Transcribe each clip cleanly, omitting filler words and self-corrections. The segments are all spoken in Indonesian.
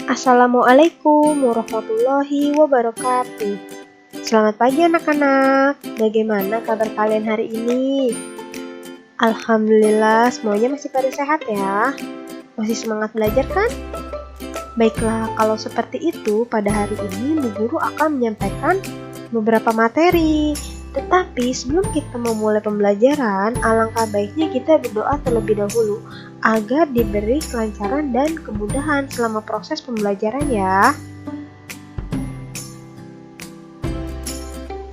Assalamualaikum warahmatullahi wabarakatuh. Selamat pagi anak-anak. Bagaimana kabar kalian hari ini? Alhamdulillah semuanya masih pada sehat ya. Masih semangat belajar kan? Baiklah, kalau seperti itu pada hari ini Bu Guru akan menyampaikan beberapa materi. Tetapi sebelum kita memulai pembelajaran, alangkah baiknya kita berdoa terlebih dahulu agar diberi kelancaran dan kemudahan selama proses pembelajaran ya.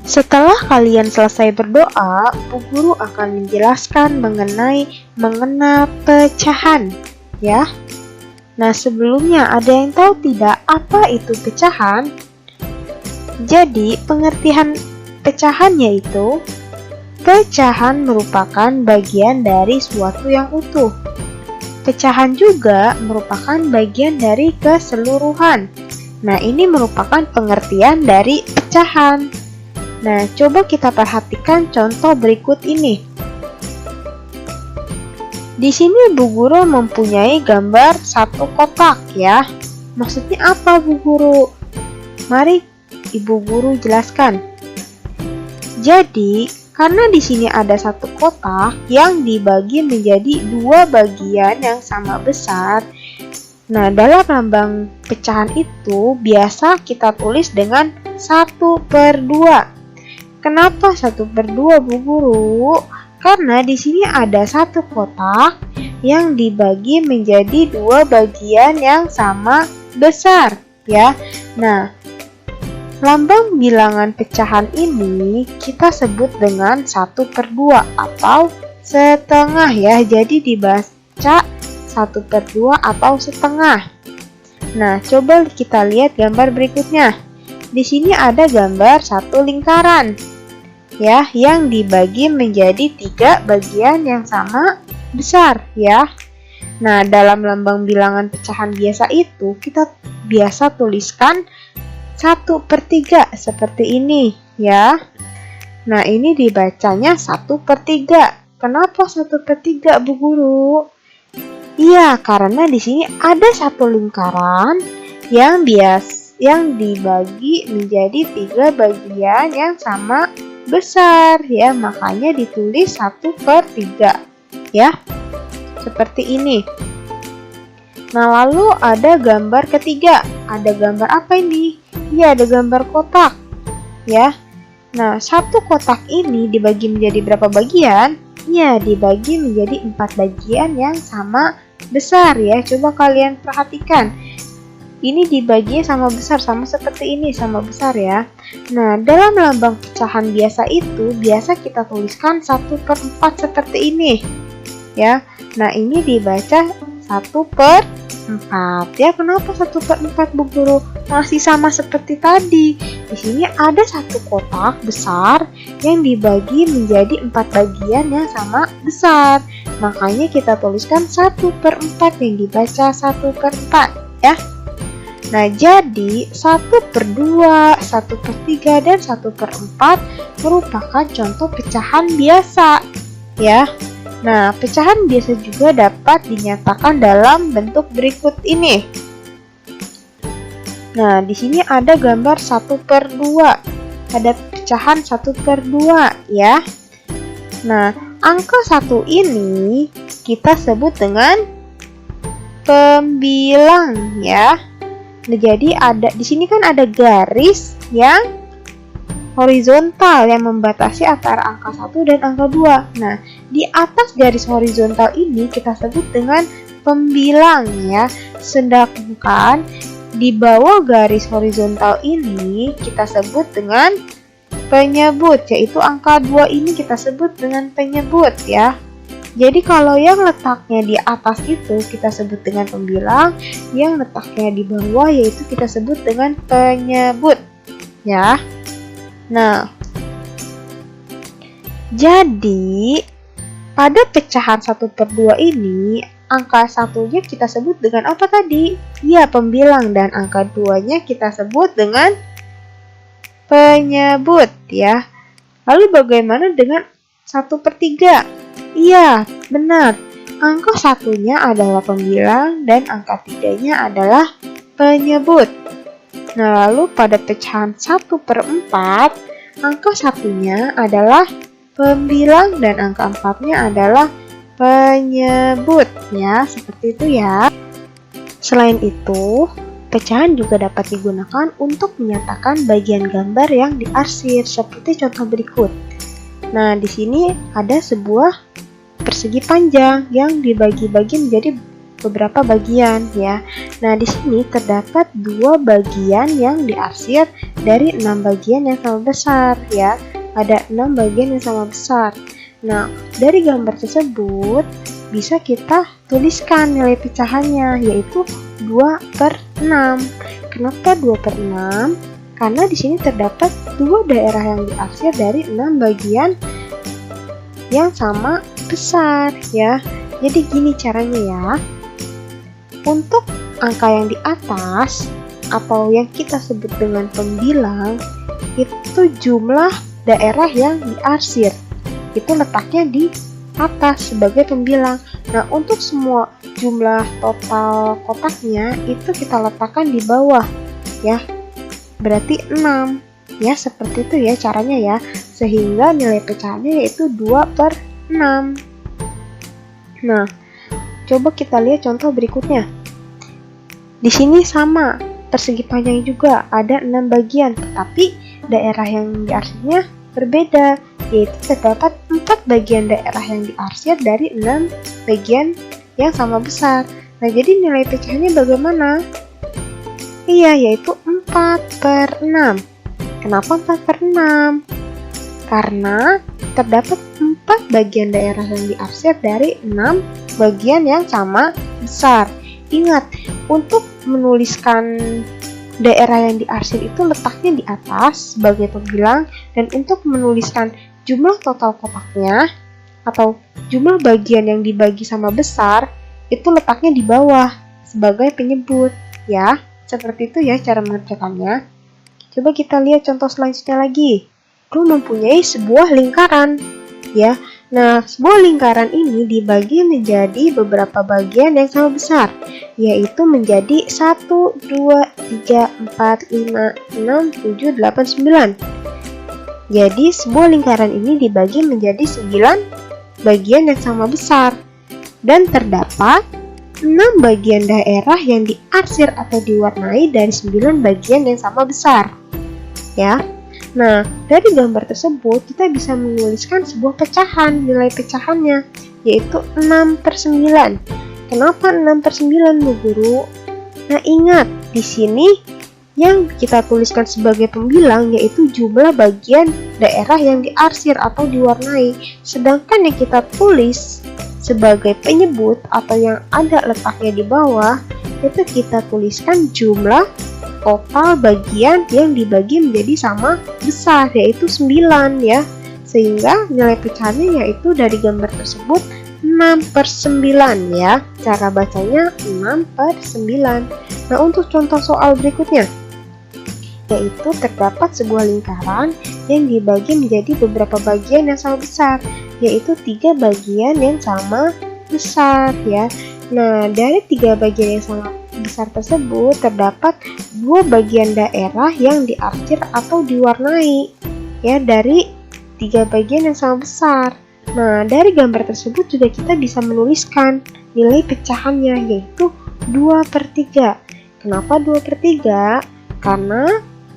Setelah kalian selesai berdoa, Bu Guru akan menjelaskan mengenai mengenal pecahan ya. Nah, sebelumnya ada yang tahu tidak apa itu pecahan? Jadi, pengertian pecahan yaitu pecahan merupakan bagian dari suatu yang utuh. Pecahan juga merupakan bagian dari keseluruhan. Nah, ini merupakan pengertian dari pecahan. Nah, coba kita perhatikan contoh berikut ini. Di sini Bu Guru mempunyai gambar satu kotak ya. Maksudnya apa Bu Guru? Mari Ibu Guru jelaskan. Jadi, karena di sini ada satu kotak yang dibagi menjadi dua bagian yang sama besar. Nah, dalam lambang pecahan itu biasa kita tulis dengan 1/2. Kenapa 1/2 Bu Guru? Karena di sini ada satu kotak yang dibagi menjadi dua bagian yang sama besar ya. Nah, lambang bilangan pecahan ini kita sebut dengan 1/2 atau setengah ya. Jadi dibaca 1/2 atau setengah. Nah, coba kita lihat gambar berikutnya. Di sini ada gambar satu lingkaran ya, yang dibagi menjadi 3 bagian yang sama besar ya. Nah, dalam lambang bilangan pecahan biasa itu kita biasa tuliskan 1/3 seperti ini ya. Nah, ini dibacanya 1/3. Kenapa 1/3 Bu Guru? Iya, karena di sini ada satu lingkaran yang dibagi menjadi 3 bagian yang sama besar ya, makanya ditulis 1/3 ya. Seperti ini. Nah, lalu ada gambar ketiga. Ada gambar apa ini? Ya, ada gambar kotak ya. Nah, satu kotak ini dibagi menjadi berapa bagian? Ya, dibagi menjadi 4 bagian yang sama besar ya. Coba kalian perhatikan. Ini dibaginya sama besar, sama seperti ini, sama besar ya. Nah, dalam lambang pecahan biasa itu biasa kita tuliskan 1/4 seperti ini ya. Nah, ini dibaca 1/4 ya. Kenapa 1/4 Bu Guru? Masih sama seperti tadi. Di sini ada satu kotak besar yang dibagi menjadi 4 bagian yang sama besar. Makanya kita tuliskan 1/4 yang dibaca 1/4 ya. Nah, jadi 1/2, 1/3, dan 1/4 merupakan contoh pecahan biasa ya. Nah, pecahan biasa juga dapat dinyatakan dalam bentuk berikut ini. Nah, di sini ada gambar 1/2. Ada pecahan 1/2 ya. Nah, angka 1 ini kita sebut dengan pembilang ya. Nah, jadi di sini kan ada garis yang horizontal yang membatasi antara angka 1 dan angka 2. Nah, di atas garis horizontal ini kita sebut dengan pembilang ya. Sedangkan di bawah garis horizontal ini kita sebut dengan penyebut, yaitu angka 2 ini kita sebut dengan penyebut ya. Jadi kalau yang letaknya di atas itu kita sebut dengan pembilang, yang letaknya di bawah yaitu kita sebut dengan penyebut ya. Nah, jadi pada pecahan 1/2 ini angka 1-nya kita sebut dengan apa tadi? Ya, pembilang, dan angka 2-nya kita sebut dengan penyebut ya. Lalu bagaimana dengan 1/3? Iya, benar. Angka 1-nya adalah pembilang dan angka 3-nya adalah penyebut. Nah, lalu pada pecahan 1/4, angka satunya adalah pembilang dan angka 4-nya adalah penyebut ya, seperti itu ya. Selain itu, pecahan juga dapat digunakan untuk menyatakan bagian gambar yang diarsir seperti contoh berikut. Nah, di sini ada sebuah persegi panjang yang dibagi-bagi menjadi beberapa bagian ya. Nah, di sini terdapat 2 bagian yang diarsir dari 6 bagian yang sama besar ya. Ada 6 bagian yang sama besar. Nah, dari gambar tersebut bisa kita tuliskan nilai pecahannya, yaitu 2/6. Kenapa 2/6? Karena di sini terdapat 2 daerah yang diarsir dari 6 bagian yang sama besar ya. Jadi gini caranya ya. Untuk angka yang di atas atau yang kita sebut dengan pembilang, itu jumlah daerah yang diarsir. Itu letaknya di atas sebagai pembilang. Nah, untuk semua jumlah total kotaknya itu kita letakkan di bawah ya. Berarti 6. Ya, seperti itu ya caranya ya. Sehingga nilai pecahannya yaitu 2/6. Nah, coba kita lihat contoh berikutnya. Di sini sama, persegi panjang juga ada 6 bagian, tetapi daerah yang diarsirnya berbeda, yaitu terdapat 4 bagian daerah yang diarsir dari 6 bagian yang sama besar. Nah, jadi nilai pecahannya bagaimana? Iya, yaitu 4/6. Kenapa 4/6? Karena terdapat 4 bagian daerah yang diarsir dari 6 bagian yang sama besar. Ingat, untuk menuliskan daerah yang diarsir itu letaknya di atas sebagai pembilang, dan untuk menuliskan jumlah total kotaknya atau jumlah bagian yang dibagi sama besar itu letaknya di bawah sebagai penyebut ya. Seperti itu ya cara mengerjakannya. Coba kita lihat contoh selanjutnya lagi. Itu mempunyai sebuah lingkaran ya. Nah, sebuah lingkaran ini dibagi menjadi beberapa bagian yang sama besar, yaitu menjadi 1, 2, 3, 4, 5, 6, 7, 8, 9. Jadi, sebuah lingkaran ini dibagi menjadi 9 bagian yang sama besar, dan terdapat 6 bagian daerah yang diarsir atau diwarnai dari 9 bagian yang sama besar. Ya. Nah, dari gambar tersebut kita bisa menuliskan sebuah pecahan, nilai pecahannya yaitu 6/9. Kenapa 6/9, Bu Guru? Nah, ingat, di sini yang kita tuliskan sebagai pembilang yaitu jumlah bagian daerah yang diarsir atau diwarnai. Sedangkan yang kita tulis sebagai penyebut atau yang ada letaknya di bawah, itu kita tuliskan jumlah total bagian yang dibagi menjadi sama besar, yaitu 9 ya. Sehingga nilai pecahannya yaitu dari gambar tersebut 6/9 ya. Cara bacanya 6/9. Nah, untuk contoh soal berikutnya, yaitu terdapat sebuah lingkaran yang dibagi menjadi beberapa bagian yang sama besar, yaitu 3 bagian yang sama besar ya. Nah, dari 3 bagian yang sama besar tersebut terdapat 2 bagian daerah yang diarsir atau diwarnai ya dari 3 bagian yang sama besar. Nah, dari gambar tersebut juga kita bisa menuliskan nilai pecahannya yaitu 2/3. Kenapa 2/3? Karena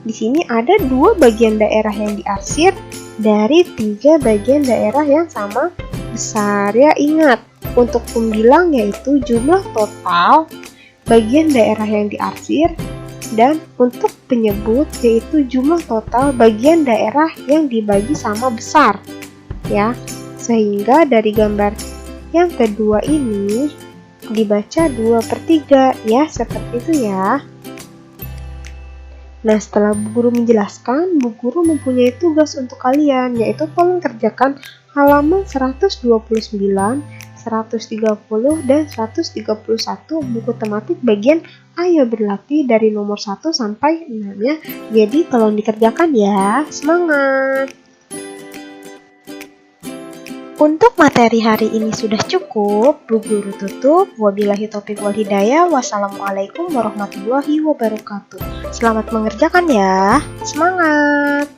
di sini ada 2 bagian daerah yang diarsir dari 3 bagian daerah yang sama besar ya. Ingat, untuk pembilang yaitu jumlah total bagian daerah yang diarsir, dan untuk penyebut yaitu jumlah total bagian daerah yang dibagi sama besar ya. Sehingga dari gambar yang kedua ini dibaca 2/3 ya, seperti itu ya. Nah, setelah Bu Guru menjelaskan, Bu Guru mempunyai tugas untuk kalian, yaitu tolong kerjakan halaman 129, 130, dan 131 buku tematik bagian Ayo Berlatih dari nomor 1 sampai 6 ya. Jadi tolong dikerjakan ya. Semangat! Untuk materi hari ini sudah cukup, Bu Guru tutup. Wabillahi taufiq wal hidayah. Wassalamualaikum warahmatullahi wabarakatuh. Selamat mengerjakan ya. Semangat!